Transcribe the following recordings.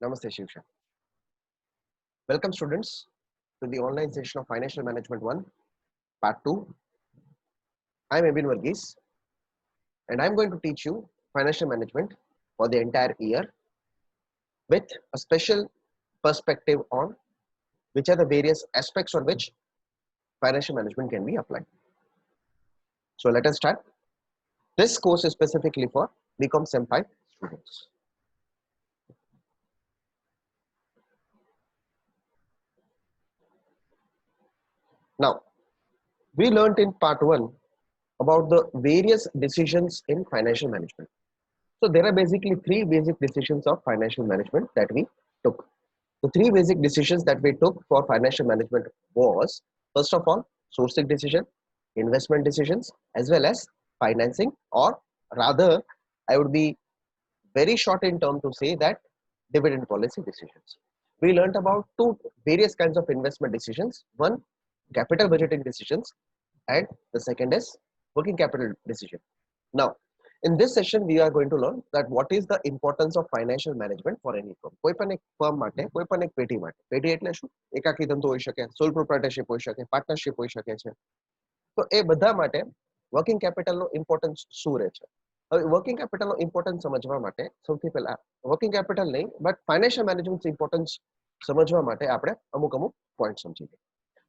Namaste, Shivsha. Welcome, students, to the online session of Financial Management 1, Part 2. I'm Ebin Varghese, and I'm going to teach you financial management for the entire year with a special perspective on which are the various aspects on which financial management can be applied. So let us start. This course is specifically for BCom Sem 5 students. Now, we learned in Part 1 about the various decisions in financial management. So there are basically three basic decisions of financial management that we took. The three basic decisions that we took for financial management was, first of all, sourcing decision, investment decisions, as well as financing, or rather, I would be very short in term to say that dividend policy decisions. We learned about two various kinds of investment decisions. One, capital budgeting decisions, and the second is working capital decision. Now, in this session, we are going to learn that what is the importance of financial management for any firm. કોઈ પણ એક firm માટે, કોઈ પણ એક પેઢી માટે. પેઢી એટલે શું? એકાકી ધંધો હોઈ શકે, સોલ પ્રોપ્રાઇટરશિપ હોઈ શકે, પાર્ટનરશિપ હોઈ શકે છે. તો એ બધા માટે વર્કિંગ કેપિટલનો ઇમ્પોર્ટન્સ શું રહે છે? હવે વર્કિંગ કેપિટલનો ઇમ્પોર્ટન્સ સમજવા માટે સૌથી પહેલા વર્કિંગ કેપિટલ નહીં, બટ ફાઇનાન્શિયલ મેનેજમેન્ટ ઇમ્પોર્ટન્સ સમજવા માટે આપણે અમુક પોઈન્ટ સમજી લઈએ.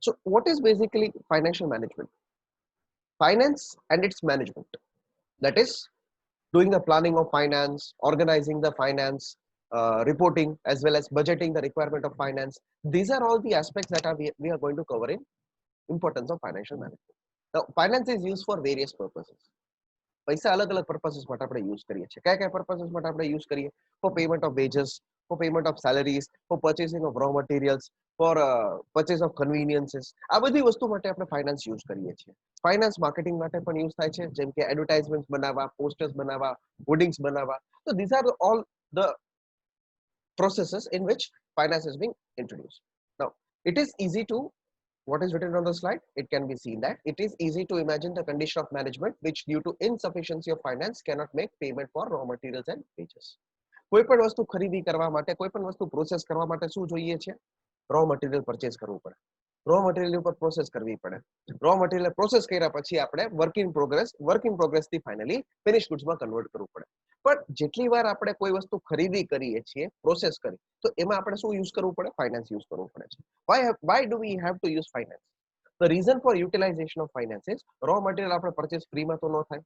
So what is basically financial management? Finance and its management. That is doing the planning of finance, organizing the finance, reporting, as well as budgeting the requirement of finance. These are all the aspects that we are going to cover in importance of financial management. Now, finance is used for various purposes. પૈસા અલગ અલગ પર્પસીસ માટે આપણે use કરીએ છીએ. કયા કયા પર્પસીસ માટે આપણે યુઝ કરીએ? For payment of wages, for payment of salaries, for purchasing of raw materials, for purchase of conveniences. આ બધી વસ્તુ માટે આપણે ફાઇનાન્સ યુઝ કરીએ છીએ. ફાઇનાન્સ માર્કેટિંગ માટે પણ યુઝ થાય છે, જેમ કે એડવર્ટાઇઝમેન્ટ બનાવવા, પોસ્ટર્સ બનાવવા, હોર્ડિંગ્સ બનાવવા. So these are all the processes in which finance is being introduced. Now, it is easy to, what is written on the slide, it can be seen that it is easy to imagine the condition of management which due to insufficiency of finance cannot make payment for raw materials and wages. કોઈ પણ વસ્તુ ખરીદી કરવા માટે, કોઈ પણ વસ્તુ process કરવા માટે શું જોઈએ છે? રો મટીરિયલ પરચેસ કરવું પડે. રો મટીરિયલ ઉપર પ્રોસેસ કરવી પડે. રો મટીરિયલ પ્રોસેસ કર્યા પછી આપણે વર્ક ઇન પ્રોગ્રેસ થી ફાઇનલી ફિનિશ ગુડ્સ માં કન્વર્ટ કરવું પડે. પણ જેટલી વાર આપણે કોઈ વસ્તુ ખરીદી કરીએ છીએ, પ્રોસેસ કરી, તો એમાં આપણે શું યુઝ કરવું પડે? ફાઇનાન્સ યુઝ કરવું પડે છે. Why do we have to use finance? The reason for utilization of finance is raw material આપણે પરચેસ ફ્રીમાં તો ન થાય.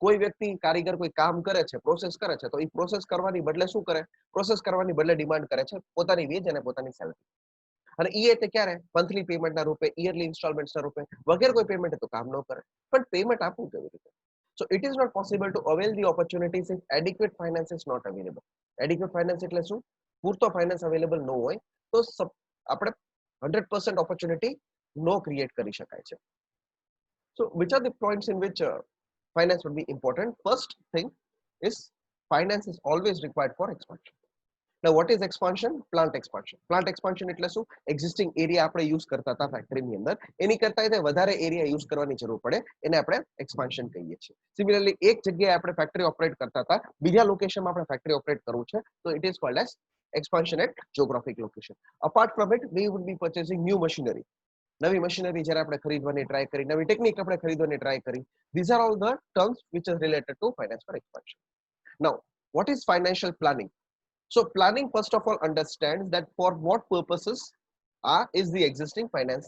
કોઈ વ્યક્તિ કારીગર કોઈ કામ કરે છે, પ્રોસેસ કરે છે, તો એ પ્રોસેસ કરવાની બદલે શું કરે? પ્રોસેસ કરવાની બદલે ડિમાન્ડ કરે છે પોતાની વેજ અને પોતાની સેલરી. અને એ તે ક્યારે? મંથલી પેમેન્ટના રૂપે, યરલી ઇન્સ્ટોલમેન્ટ્સના રૂપે, વગેરે કોઈ પેમેન્ટ તો કામ ન કરે. પણ પેમેન્ટ આપવું કેવી રીતે? So it is not possible to avail the opportunities if adequate finance is not available. Adequate finance એટલે શું? પૂરતો ફાઇનાન્સ અવેલેબલ ન હોય તો આપણે 100% opportunity no create કરી શકાય છે. So which are the points in which finance would be important? First thing is finance is always required for expansion. Now what is expansion? Plant expansion. Plant expansion એટલે શું? existing area આપણે use કરતા હતા ફેક્ટરીની અંદર, એની કરતા વધારે area use કરવાની જરૂર પડે, એને આપણે expansion કહીએ છીએ. સિમિલરલી એક જગ્યાએ આપણે ફેક્ટરી ઓપરેટ કરતા હતા, બીજા લોકેશનમાં આપણે ફેક્ટરી ઓપરેટ કરવું છે, તો it is called as expansion at geographic location. Apart from it, we would be purchasing new machinery. નવી મશીનરી જ્યારે આપણે ખરીદવાની ટ્રાય કરી, નવી ટેકનિક આપણે ખરીદવાની ટ્રાય કરી. These are all the terms which are related to finance for expansion. Now, what is financial planning? So planning first of all understands that for what purposes is the existing finance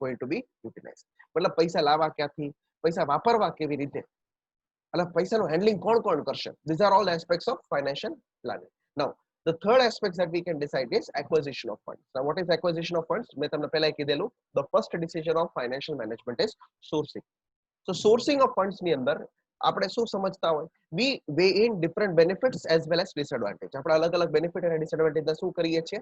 going to be utilized. मतलब પૈસા લાવવા ક્યાંથી, પૈસા વાપરવા કેવી રીતે, અને પૈસાનું હેન્ડલિંગ કોણ કોણ કરશે? These are all aspects of financial planning. Now, the third aspect that we can decide is acquisition of funds. Now, what is acquisition of funds? મેં તમને પહેલા કીધેલું, the first decision of financial management is sourcing. So sourcing of funds ની અંદર આપણે શું સમજતા હોય? We weigh in different benefits as well as disadvantage. આપણે અલગ અલગ બેનિફિટ અને ડિસએડવાન્ટેજ શું કરીએ છીએ?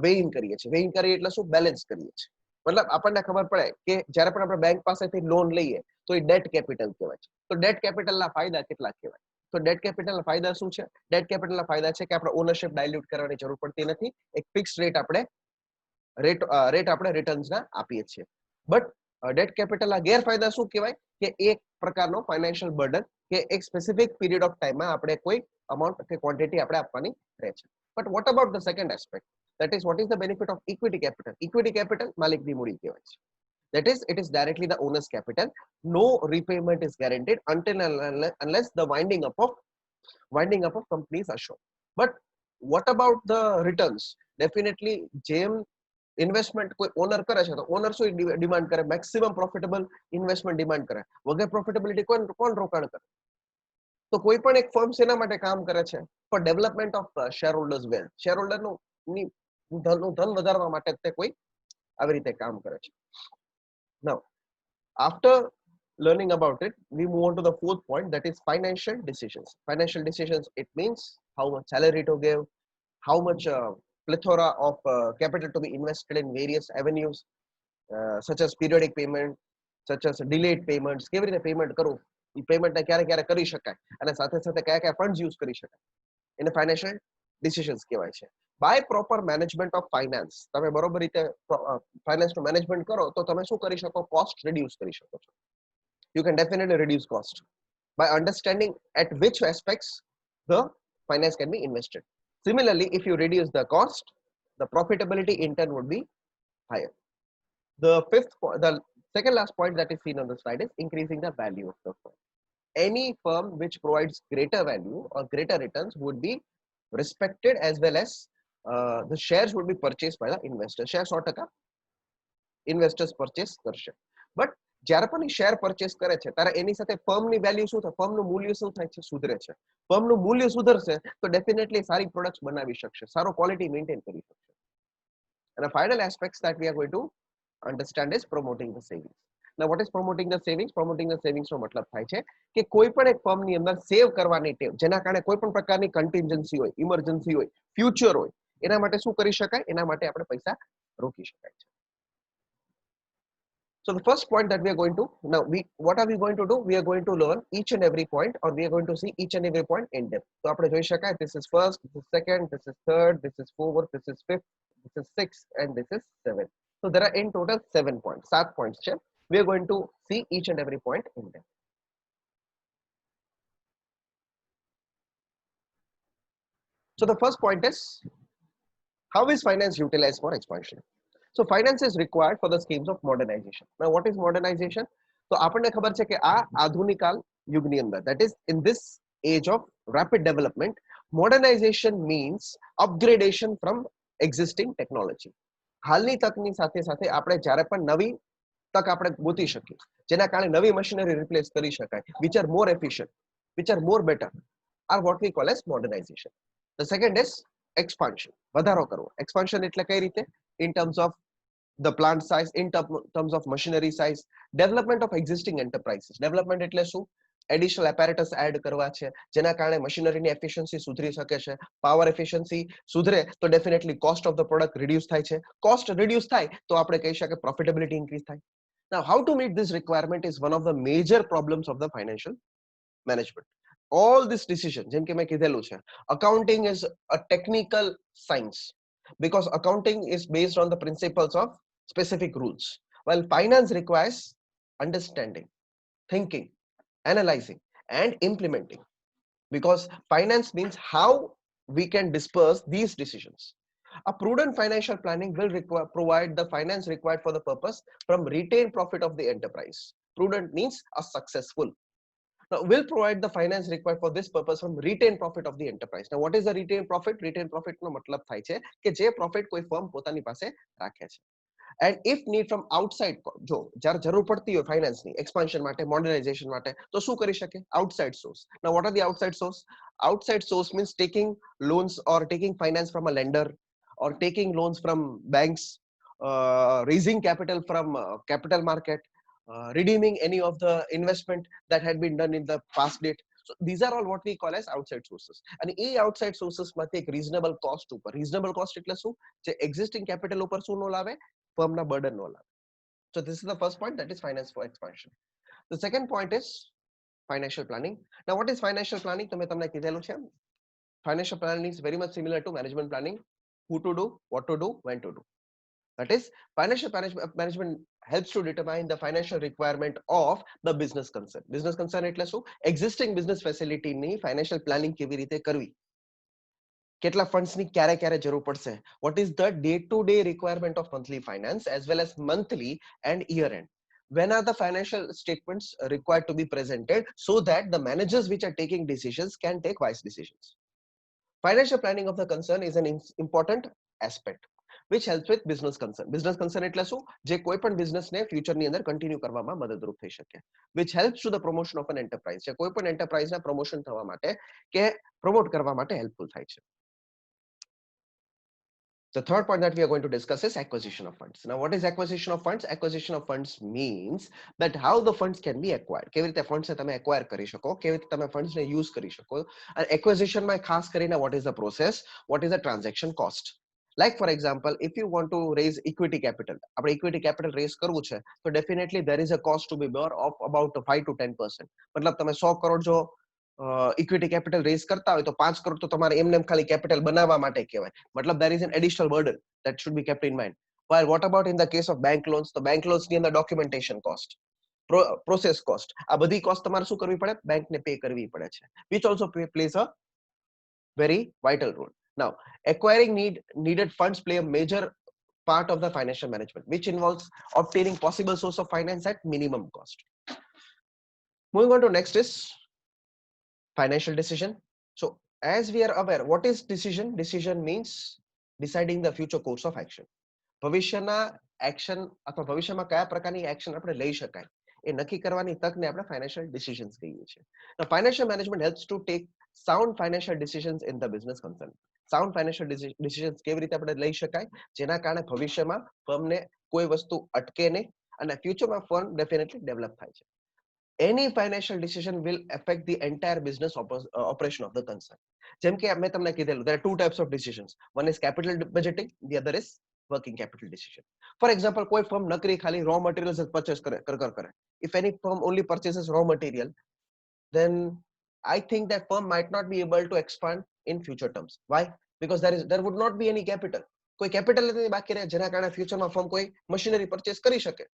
weigh in કરીએ છીએ. weigh in કરીએ એટલે શું? બેલેન્સ કરીએ છીએ. મતલબ આપણને ખબર પડે કે જ્યારે પણ આપણે બેંક પાસેથી લોન લઈએ તો એ ડેટ કેપિટલ કહેવાય છે. તો ડેટ કેપિટલના ફાયદા કેટલા કહેવાય? તો ડેટ કેપિટલના ફાયદા શું છે? ડેટ કેપિટલના ફાયદા છે કે આપણે ઓનરશિપ ડાયલ્યુટ કરવાની જરૂર પડતી નથી. એક ફિક્સ રેટ આપણે રિટર્ન્સના આપીએ છીએ. બટ ડેટ કેપિટલના ગેરફાયદા શું કહેવાય? કે એક પ્રકારનો ફાઇનાન્શિયલ બર્ડન, કે એક સ્પેસિફિક પીરિયડ ઓફ ટાઈમમાં આપણે કોઈ અમાઉન્ટ કે ક્વોન્ટિટી આપણે આપવાની રહે છે. But what about the second aspect? That is, what is the benefit of equity capital? Equity capital માલિકની મૂડી કહેવાય છે. That is, it is directly the owner's capital. No repayment is guaranteed until unless the winding up of companies are shown. But what about the returns? Definitely, જેમ investment કોઈ honour કરે છે તો honour શું demand કરે? Maximum profitable investment demand કરે. વગર profitability કોણ રોકાણ કરે? તો કોઈ પણ એક ફર્મ શેના માટે કામ કરે છે? For development of share holders wealth. Share હોલ્ડરનું ધન વધારવા માટે તે કોઈ આવી રીતે કામ કરે છે. Now, after learning about it, we move on to the fourth point, that is financial decisions. Financial decisions, it means how much salary to give, how much plethora of capital to be invested in various avenues, such as periodic payment, such as delayed payments. કેવી રીતે payment કરવું, એ પેમેન્ટને ક્યારે ક્યારે કરી શકાય અને સાથે સાથે કયા કયા ફંડ્સ યુઝ કરી શકાય, એને ફાઇનાન્શિયલ ડિસિઝન્સ કહેવાય છે. By proper management of finance, તમે બરોબર રીતે ફાઇનાન્સનું મેનેજમેન્ટ કરો તો તમે શું કરી શકો? કોસ્ટ રિડ્યુસ કરી શકો છો. You can definitely reduce cost by understanding at which aspects the finance can be invested. Similarly, if you reduce the cost, the profitability in turn would be higher. The second last point that is seen on the slide is increasing the value of the firm. Any firm which provides greater value or greater returns would be respected, as well as the shares would be purchased by the investors. Shares 100% investors purchase કરશે. But જ્યારે પણ એ share purchase કરે છે ત્યારે એની સાથે ફર્મની value શું થાય? ફર્મનું મૂલ્ય શું થાય છે? સુધરે છે. ફર્મનું મૂલ્ય સુધરશે તો ડેફિનેટલી સારી પ્રોડક્ટ્સ બનાવી શકશે, સારો ક્વોલિટી મેન્ટેન કરી શકશે. And the final aspects that we are going to understand is promoting the savings. Now, what is promoting the savings? Promoting the savings નો મતલબ થાય છે કે કોઈ પણ એક ફર્મની અંદર સેવ કરવાની ટેવ, જેના કારણે કોઈ પણ પ્રકારની કન્ટિન્જન્સી હોય, ઇમરજન્સી હોય, ફ્યુચર હોય, એના માટે શું કરી શકાય? એના માટે આપણે પૈસા રોકી શકાય છે. So the first point that we are going to, now what are we going to do? We are going to learn each and every point, or we are going to see each and every point in depth. So આપણે જોઈ શકાય, this is first, this is second, this is third, this is fourth, this is fifth, this is sixth, and this is seventh. So there are in total 7 points, 7 points છે. We are going to see each and every point in depth. So the first point is, how is finance utilized for expansion? So finance is required for the schemes of modernization. Now, what is modernization? So આપણને ખબર છે કે આ આધુનિક યુગની અંદર, that is in this age of rapid development, modernization means upgradation from existing technology. હાલની તકની સાથે સાથે આપણે જ્યારે પણ નવી તક આપણે ગોતી શકીએ, જેના કારણે નવી મશીનરી રિપ્લેસ કરી શકાય, which are more efficient, which are more better, are what we call as modernization. The second is expansion, વધારો કરવો. Expansion એટલે કઈ રીતે? In terms of the plant size, in terms of machinery size, development of existing enterprises. Development એટલે શું? Additional apparatus add કરવા છે, જેના કારણે મશીનરીની એફિશિયન્સી સુધરી શકે છે. પાવર એફિશિયન્સી સુધરે તો definitely cost of the product reduce થાય છે. કોસ્ટ રિડ્યુસ થાય તો આપણે કહી શકીએ પ્રોફિટેબિલિટી ઇન્ક્રીઝ થાય. Now, how to meet this requirement is one of the major problems of the financial management. All this decision, જેમ કે મેં કીધેલું છે, accounting is a technical science, because accounting is based on the principles of specific rules, while finance requires understanding, thinking, analyzing, and implementing, because finance means how we can disperse these decisions. A prudent financial planning will provide the finance required for the purpose from retained profit of the enterprise. Prudent means a successful. Now, will provide the finance required for this purpose from retained profit of the enterprise. Now, what is the retained profit? Retained profit નો મતલબ થાય છે કે જે profit કોઈ firm પોતાની પાસે રાખે છે. And if need from outside, જો જ્યારે જરૂર પડતી હોય ફાઇનાન્સની એક્સપાન્શન માટે, મોડર્નાઇઝેશન માટે, તો શું કરી શકે? Outside source. Now, what are the outside source? Outside source means taking loans or taking finance from a lender, or taking loans from banks, raising capital from capital market, redeeming any of the investment that had been done in the past date. So these are all what we call as outside sources. And A outside sources માંથી એક reasonable cost ઉપર, reasonable cost એટલે શું? જે existing capital ઉપર શું નો લાવે? ફર્મના burden નો લાવે. So this is the first point, that is finance for expansion. The second point is financial planning. Now, what is financial planning? તો મેં તમને કીધેલું છે, financial planning is very much similar to management planning. Who to do, what to do, when to do. That is, financial management helps to determine the financial requirement of the business concern. Business concern એટલે શું? Existing business facility ની financial planning કેવી રીતે કરવી. કેટલા funds ની ક્યારે ક્યારે જરૂર પડશે, what is the day to day requirement of monthly finance as well as monthly and year end, when are the financial statements required to be presented so that the managers which are taking decisions can take wise decisions. Financial planning of the concern is an important aspect which helps with business concern. Business concern એટલે શું? જે કોઈ પણ business ને future ની અંદર continue કરવામાં મદદરૂપ થઈ શકે. Which helps to the promotion of an enterprise. જે કોઈ પણ enterprise ના promotion થવા માટે કે promote કરવા માટે helpful થાય છે. The third point that we are going to discuss is acquisition of funds. Now, what is acquisition of funds? Acquisition of funds means that how the funds can be acquired. કેવી રીતે funds ને તમે acquire કરી શકો, કેવી રીતે તમે funds ને use કરી શકો. And acquisition માં ખાસ કરીને what is the process, what is the transaction cost. Like for example, if you want to raise equity capital, આપણે equity capital raise કરવું છે, so definitely there is a cost to be borne of about 5 to 10%. મતલબ તમે 100 કરોડ જો equity capital rays કરતા હોય તો 5 કરોડ તો તમારે એમને ખાલી કેપિટલ બનાવવા માટે કહેવાય. મતલબ there is an additional burden that should be kept in mind. While what about in the case of bank loans? તો bank loans ની અંદર documentation cost, process cost, આ બધી cost તમારે શું કરવી પડે? બેંક ને પે કરવી પડે છે, which also plays a very vital role. Now, acquiring needed funds play a major part of the financial management, which involves obtaining possible source of finance at minimum cost. Moving on to next is financial decision. So as we are aware, what is decision? Decision means deciding the future course of action. ભવિષ્યના action અથવા ભવિષ્યમાં કયા પ્રકારની action આપણે લઈ શકાય એ નક્કી કરવાની તકને આપણે ફાઇનાન્શિયલ ડિસિઝન્સ કહીએ છીએ. Now, financial management helps to take sound financial decisions in the business concern. Sound financial decisions કેવી રીતે આપણે લઈ શકાય જેના કારણે ભવિષ્યમાં ફર્મને કોઈ વસ્તુ અટકે નહીં અને ફ્યુચરમાં ફર્મ ડેફિનેટલી ડેવલપ થાય છે. Any financial decision will affect the entire business operation of the concern. જેમ કે મેં તમને કીધેલું, there are two types of decisions. One is capital budgeting, the other is working capital decision. For example, કોઈ firm નકરી ખાલી raw materials purchase કરે. If any firm only purchases raw material, then I think that firm might not be able to expand in future terms. Why? Because there would not be any capital. કોઈ capital નથી બાકી રહે જેના કારણે ફ્યુચરમાં firm કોઈ machinery purchase કરી શકે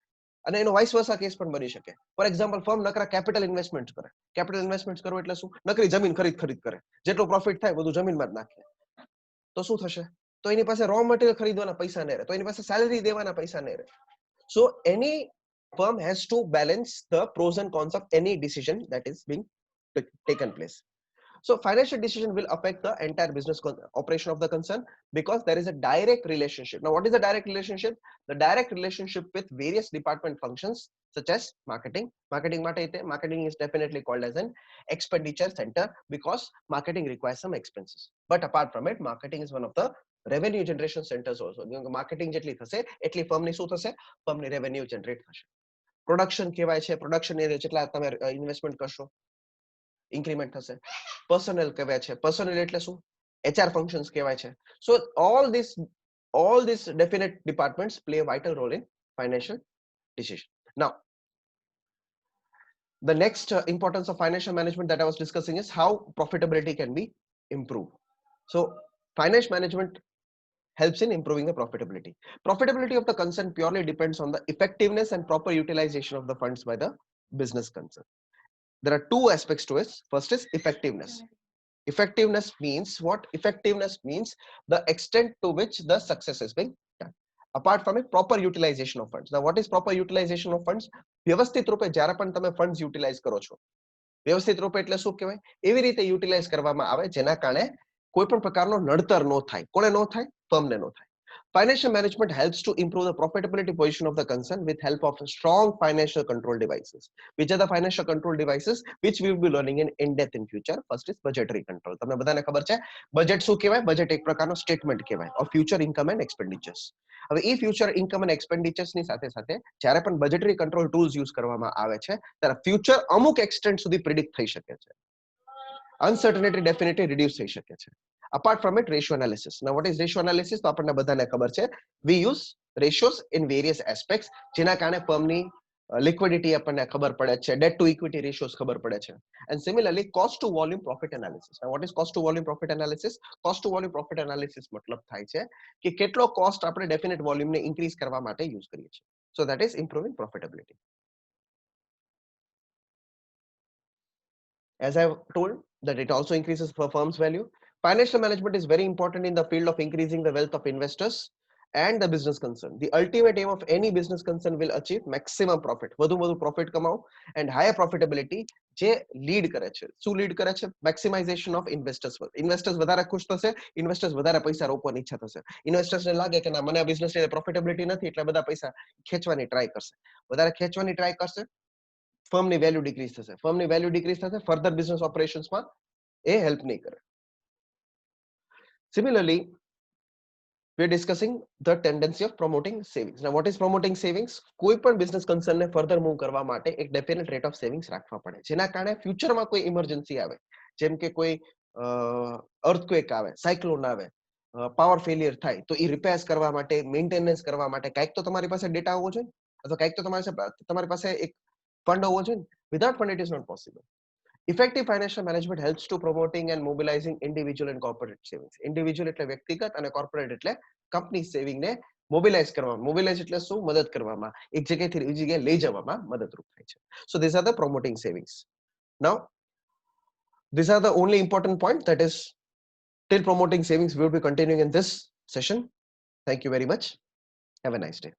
અને એનો વાઇસ વર્સા કેસ પણ બની શકે. ફોર એક્ઝામ્પલ, ફર્મ નકરા કેપિટલ ઇન્વેસ્ટમેન્ટ કરે. કેપિટલ ઇન્વેસ્ટમેન્ટ કરવું એટલે શું? નકરી જમીન ખરીદ કરે, જેટલો પ્રોફિટ થાય બધું જમીનમાં જ નાખે. તો શું થશે? તો એની પાસે રો મટીરિયલ ખરીદવાના પૈસા નહીં રહે, તો એની પાસે સેલેરી દેવાના પૈસા નહીં રહે. So any firm has to balance the pros and cons of any decision that is being taken place. So financial decision will affect the entire business operation of the concern because there is a direct relationship. Now, what is the direct relationship? The direct relationship with various department functions such as marketing. Marketing is definitely called as an expenditure center because marketing requires some expenses. But apart from it, marketing is one of the revenue generation centers also. Marketing જેટલી થશે એટલી ફર્મની શું થશે? ફર્મની revenue generate થશે. Production કહેવાય છે, production area જેટલા તમે ઇન્વેસ્ટમેન્ટ કરશો ઇન્ક્રીમેન્ટ થશે. પર્સનલ કહેવાય છે, પર્સનલ એટલે શું? HR functions કહેવાય છે. So all these definite departments play a vital role in financial decision. Now, the next importance of financial management that I was discussing is how profitability can be improved. So finance management helps in improving the profitability. Profitability of the concern purely depends on the effectiveness and proper utilization of the funds by the business concern. There are two aspects to it. First is effectiveness. Effectiveness means what? Effectiveness means the extent to which the success is being done. Apart from it, proper utilization of funds. Now, what is proper utilization of funds? વ્યવસ્થિત રૂપે જ્યારે પણ તમે funds utilize કરો છો, વ્યવસ્થિત રૂપે એટલે શું કહેવાય? એવી રીતે યુટિલાઇઝ કરવામાં આવે જેના કારણે કોઈ પણ પ્રકારનો નડતર ન થાય. કોને ન થાય? ફર્મને ન થાય. Financial management helps to improve the profitability position of the concern with help of strong financial control devices. Which are the financial control devices which we will be learning in depth in future? First is budgetary control. તમને બધાને ખબર છે budget શું કહેવાય? Budget એક પ્રકારનો statement કહેવાય of future income and expenditures. હવે એ ફ્યુચર ઇન્કમ અને એક્સપેન્ડિચર્સ ની સાથે સાથે જ્યારે પણ બજેટરી કંટ્રોલ ટૂલ્સ યુઝ કરવામાં આવે છે ત્યારે ફ્યુચર અમુક એક્સટેન્ટ સુધી પ્રિડિક્ટ થઈ શકે છે. અનસર્ટનિટી ડેફિનેટલી રિડ્યુસ થઈ શકે છે. Apart from it, ratio analysis. Now, what is ratio analysis? તો આપણને બધાને ખબર છે. We use ratios in various aspects જેના કારણે ફર્મની liquidity આપણને ખબર પડે છે, debt to equity ratios ખબર પડે છે. And similarly, cost to volume profit analysis. Now, what is cost to volume profit analysis? Cost to volume profit analysis મતલબ થાય છે કે કેટલો કોસ્ટ આપણે ડેફિનેટ વોલ્યુમને ઇન્ક્રીઝ કરવા માટે યુઝ કરીએ છીએ. So that is improving profitability. As I've told that it also increases for firm's value. Financial management is very important in the field of increasing the wealth of investors and the business concern. The ultimate aim of any business concern will achieve maximum profit. વધુ profit કમાઓ and higher profitability જે lead કરે છે. શું lead કરે છે? મેક્સિમાઇઝેશન of investors. Investors વધારે ખુશ થશે, ઇન્વેસ્ટર્સ વધારે પૈસા રોકવાની ઈચ્છા થશે. ઇન્વેસ્ટર્સને લાગે કે ના મને આ બિઝનેસ પ્રોફિટેબિલિટી નથી એટલે બધા પૈસા ખેંચવાની ટ્રાય કરશે. વધારે ખેંચવાની ટ્રાય કરશે, ફર્મની વેલ્યુ ડિક્રીઝ થશે. ફર્મની વેલ્યુ ડિક્રીઝ થશે, ફર્ધર બિઝનેસ ઓપરેશન્સમાં એ હેલ્પ નહીં કરે. Similarly, we're discussing the tendency of promoting savings. Now, what is promoting savings? કોઈ પણ બિઝનેસ કન્સર્નને ફર્ધર મૂવ કરવા માટે એક ડેફિનેટ રેટ ઓફ સેવિંગ્સ રાખવા પડે, જેના કારણે ફ્યુચરમાં કોઈ ઇમરજન્સી આવે, જેમ કે કોઈ અર્થક્વેક આવે, સાયક્લોન આવે, પાવર ફેલિયર થાય, તો એ રિપેર્સ કરવા માટે, મેન્ટેનન્સ કરવા માટે કાંઈક તો તમારી પાસે ડેટા હોવો જોઈએ, અથવા કાંઈક તો તમારી પાસે એક ફંડ હોવો જોઈએ. Without fund it is not possible. Effective financial management helps to promoting and mobilizing individual and corporate savings. Individual એટલે વ્યક્તિગત અને corporate એટલે કંપની સેવિંગ ને મોબિલાઇઝ કરવામાં. મોબિલાઇઝ એટલે શું? મદદ કરવામાં, એક જગ્યાએથી બીજી જગ્યાએ લઈ જવામાં મદદરૂપ થાય છે. So these are the promoting savings. Now, these are the only important point, that is till promoting savings. We will be continuing in this session. Thank you very much. Have a nice day.